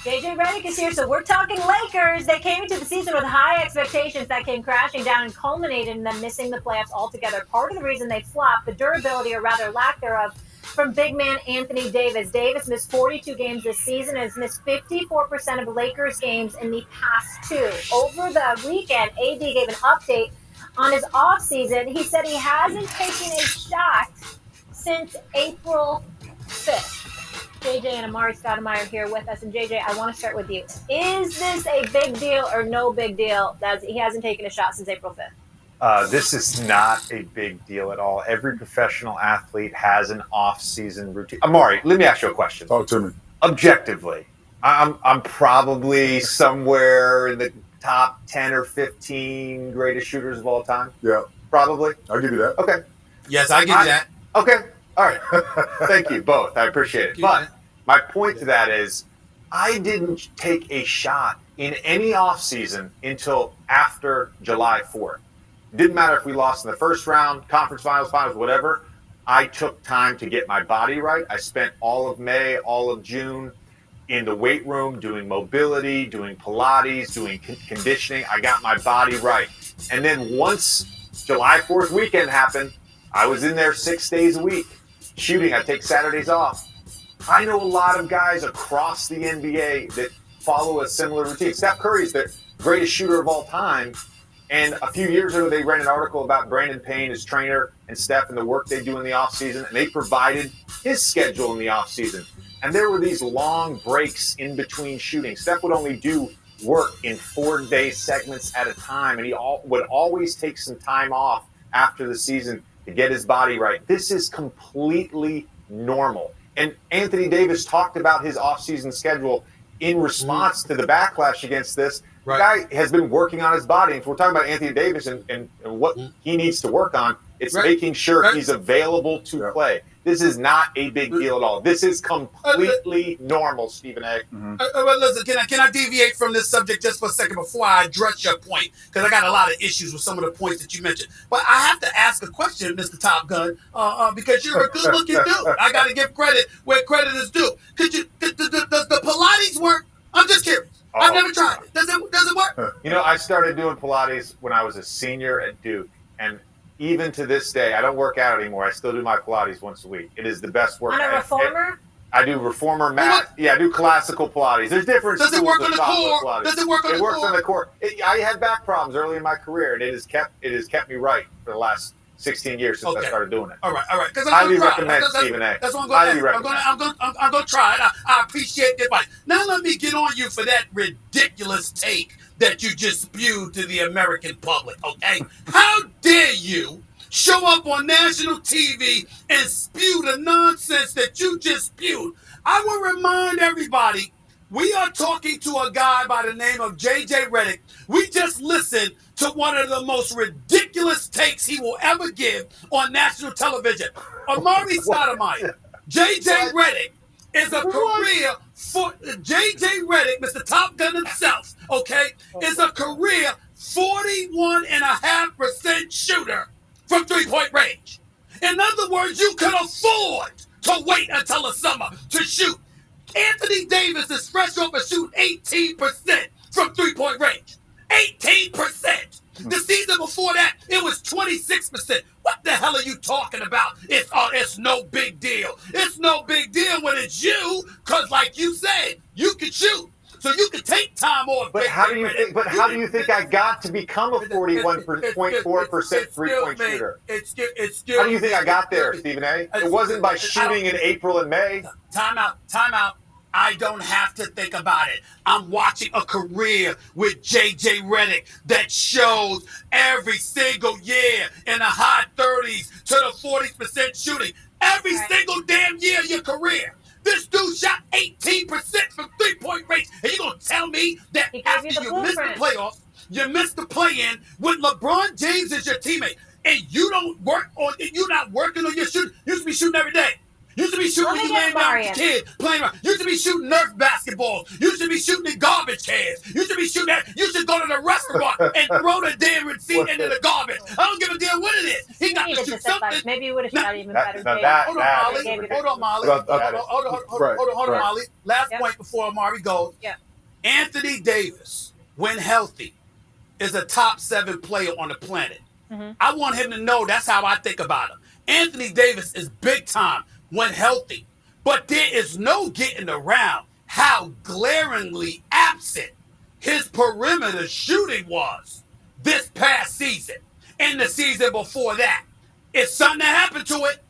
JJ Redick is here, so we're talking Lakers. They came into the season with high expectations that came crashing down and culminated in them missing the playoffs altogether. Part of the reason they flopped, the durability, or rather lack thereof, from big man Anthony Davis. Davis missed 42 games this season and has missed 54% of Lakers games in the past two. Over the weekend, AD gave an update on his offseason. He said he hasn't taken a shot since April 5th. JJ and amar'e stoudemire here with us. And JJ, I want to start with you. Is this a big deal or no big deal that he hasn't taken a shot since April 5th? This is not a big deal at all. Every professional athlete has an off-season routine. Amar'e, let me ask you a question. Talk to me. Objectively, I'm probably somewhere in the top 10 or 15 greatest shooters of all time. Yeah. Probably. I'll give you that. Okay. Yes, I give you that. Okay. All right. Thank you both. I appreciate it. But my point to that is I didn't take a shot in any offseason until after July 4th. Didn't matter if we lost in the first round, conference finals, whatever. I took time to get my body right. I spent all of May, all of June in the weight room doing mobility, doing Pilates, doing conditioning. I got my body right. And then once July 4th weekend happened, I was in there 6 days a week shooting. I take Saturdays off. I know a lot of guys across the NBA that follow a similar routine. Steph Curry is the greatest shooter of all time. And a few years ago, they ran an article about Brandon Payne, his trainer, and Steph and the work they do in the offseason. And they provided his schedule in the offseason. And there were these long breaks in between shooting. Steph would only do work in 4-day segments at a time. And he would always take some time off after the season to get his body right. This is completely normal. And Anthony Davis talked about his offseason schedule in response to the backlash against this. Right. The guy has been working on his body. And if we're talking about Anthony Davis and what he needs to work on, it's making sure he's available to play. This is not a big deal at all. This is completely normal, Stephen A. Listen, can I deviate from this subject just for a second before I address your point? Because I got a lot of issues with some of the points that you mentioned. But I have to ask a question, Mr. Top Gun, because you're a good-looking dude. I got to give credit where credit is due. Does the Pilates work? I'm just curious. I've never tried it. Does it work? You know, I started doing Pilates when I was a senior at Duke, and even to this day, I don't work out anymore. I still do my Pilates once a week. It is the best workout. On a reformer? I do reformer mat. Yeah, I do classical Pilates. There's different Does it work on the core? Pilates. Does it work on the core? It works on the core. I had back problems early in my career, and it has kept me right for the last 16 years since I started doing it. All right. Highly recommend Stephen A. That's what I'm going to try it. I appreciate the advice. Now let me get on you for that ridiculous take that you just spewed to the American public, okay? How dare you show up on national TV and spew the nonsense that you just spewed? I will remind everybody, we are talking to a guy by the name of JJ Redick. We just listened to one of the most ridiculous takes he will ever give on national television. Amar'e Stoudemire, JJ Redick is a career for JJ Redick, Mr. Top Gun himself, okay, is a career 41.5% shooter from three-point range. In other words, you can afford to wait until the summer to shoot. Anthony Davis is fresh off of shooting 18% from three-point range. 18%. The season before that, it was 26%. What the hell are you talking about? It's no big deal. It's no big deal when it's you, because like you said, you can shoot. So you can take time off. But how do you think I got to become a 41.4% three-point shooter? How do you think I got there, Stephen A? It wasn't by shooting in April and May. Time out. I don't have to think about it. I'm watching a career with JJ Redick that shows every single year in the high 30s to the 40% shooting. Every single damn year of your career. This dude shot 18% from three-point range. And you're going to tell me that after you missed the playoffs, you missed the play-in when LeBron James is your teammate, and you're not working on your shooting. You should be shooting every day. You should be shooting when you laying down with your kid playing around. You should be shooting Nerf basketballs. You should be shooting in garbage cans. You should be shooting that. You should go to the restaurant and throw the damn receipt into the garbage. I don't give a damn idea what it is. He got to shoot something. Maybe you would have shot even better. Hold on, Molly. Hold on, Molly. Last point before Amari goes. Yeah. Anthony Davis, when healthy, is a top 7 player on the planet. I want him to know that's how I think about him. Anthony Davis is big time when healthy, but there is no getting around how glaringly absent his perimeter shooting was this past season and the season before that. It's something that happened to it.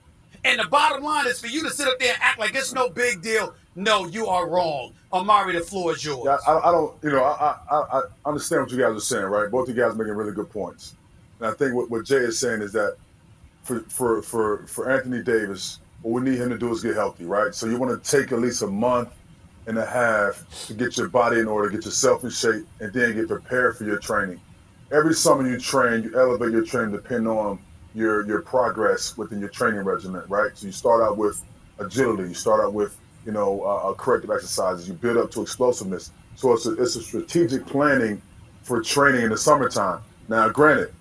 And the bottom line is for you to sit up there and act like it's no big deal. No, you are wrong. Amari, the floor is yours. Yeah, I don't, I understand what you guys are saying, right? Both of you guys are making really good points. And I think what Jay is saying is that for Anthony Davis, what we need him to do is get healthy, right? So you want to take at least a month and a half to get your body in order, get yourself in shape, and then get prepared for your training. Every summer you train, you elevate your training depending on your progress within your training regimen, right? So you start out with agility, you start out with corrective exercises, you build up to explosiveness. So it's a strategic planning for training in the summertime. Now, granted,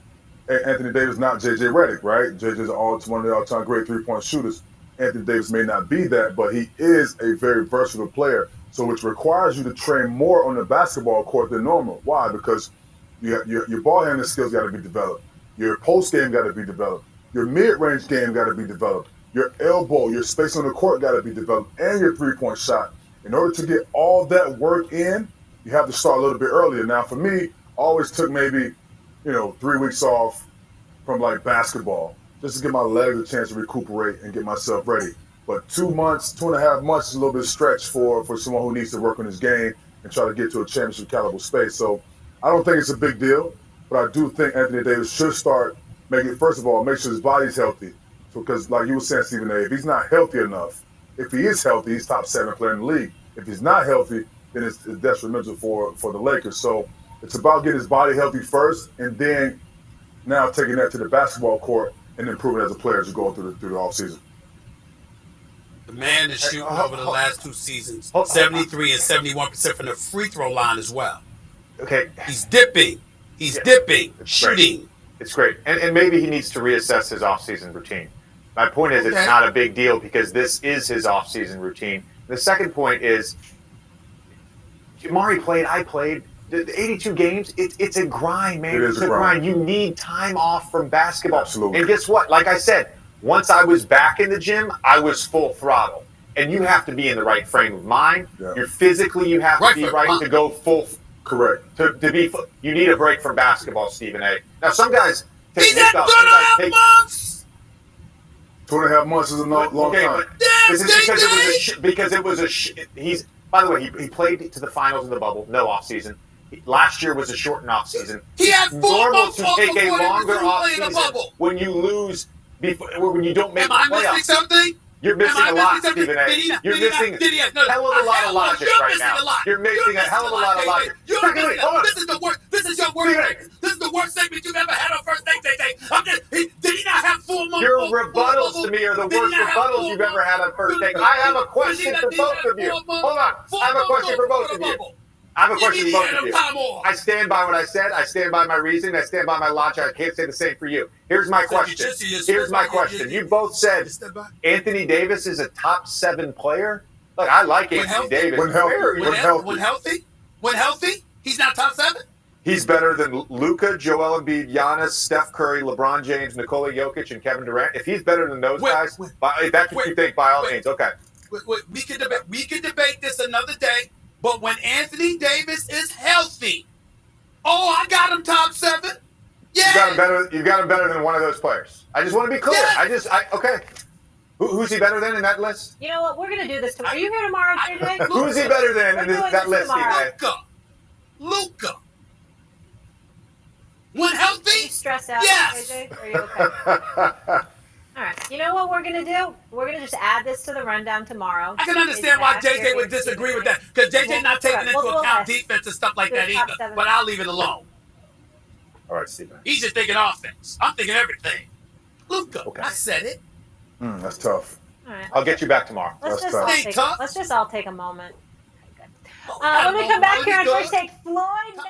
Anthony Davis is not J.J. Redick, right? J.J. is one of the all-time great three-point shooters. Anthony Davis may not be that, but he is a very versatile player, so which requires you to train more on the basketball court than normal. Why? Because your ball handling skills got to be developed. Your post game got to be developed. Your mid-range game got to be developed. Your elbow, your space on the court got to be developed, and your three-point shot. In order to get all that work in, you have to start a little bit earlier. Now, for me, always took maybe 3 weeks off from like basketball just to give my legs a chance to recuperate and get myself ready. But 2 months, 2.5 months is a little bit stretch for someone who needs to work on his game and try to get to a championship caliber space. So I don't think it's a big deal, but I do think Anthony Davis should start first of all, make sure his body's healthy. Because like you were saying, Stephen A., if he's not healthy enough, if he is healthy, he's top 7 player in the league. If he's not healthy, then it's detrimental for the Lakers. So it's about getting his body healthy first, and then now taking that to the basketball court and improving as a player as you go through the offseason. The man is shooting over the last 2 seasons, 73 and 71% from the free throw line as well. Okay. He's dipping. He's dipping, shooting. Great. It's great. And maybe he needs to reassess his offseason routine. My point is it's not a big deal because this is his offseason routine. The second point is Amari played, I played. The 82 games, it's a grind, man. It's a grind. You need time off from basketball. Absolutely. And guess what? Like I said, once I was back in the gym, I was full throttle. And you have to be in the right frame of mind. Yeah. You have to be right to go full. Correct. To be, you need a break from basketball, Stephen A. Now, some guys take He's at 2.5 months. 2.5 months is a long time. This is because it was he's. By the way, he played to the finals in the bubble, no off season. Last year was a shortened off season. He had 4 months off to take a longer off season when you lose, when you don't make the playoffs. Am I missing something? You're missing a lot, Stephen A. You're missing a hell of a lot of logic right now. You're missing a hell of a lot of logic. This is the worst. This is your worst segment. This is the worst segment you've ever had on First Take. Did he not have 4 months? Your rebuttals to me are the worst rebuttals you've ever had on First Take. I have a question for both of you. Hold on. I have a question for both of you. I stand by what I said. I stand by my reasoning. I stand by my logic. I can't say the same for you. Here's my question. You both said Anthony Davis is a top 7 player. Look, I like Anthony Davis. When healthy, he's not top 7. He's better than Luka, Joel Embiid, Giannis, Steph Curry, LeBron James, Nikola Jokic, and Kevin Durant. If he's better than those guys, if that's what you think, by all means, okay. We can debate this another day. But when Anthony Davis is healthy, I got him top 7. Yeah, you got him better than one of those players. I just want to be clear. Yeah. Okay. Who's he better than in that list? You know what? We're gonna do this tomorrow. Are you here tomorrow, JJ? Who's he better than in that list? Luka. When healthy? Are you stressed out, yes. JJ? Are you okay? All right. You know what we're going to do? We're going to just add this to the rundown tomorrow. I can understand why JJ would disagree with that. Because JJ's not taking into account defense and stuff like that either. But I'll leave it alone. All right, Stephen. He's just thinking offense. I'm thinking everything. Luka. Okay. I said it. That's tough. All right. I'll get you back tomorrow. Let's just all take a moment. Okay, good. When we come back here on First Take, Floyd...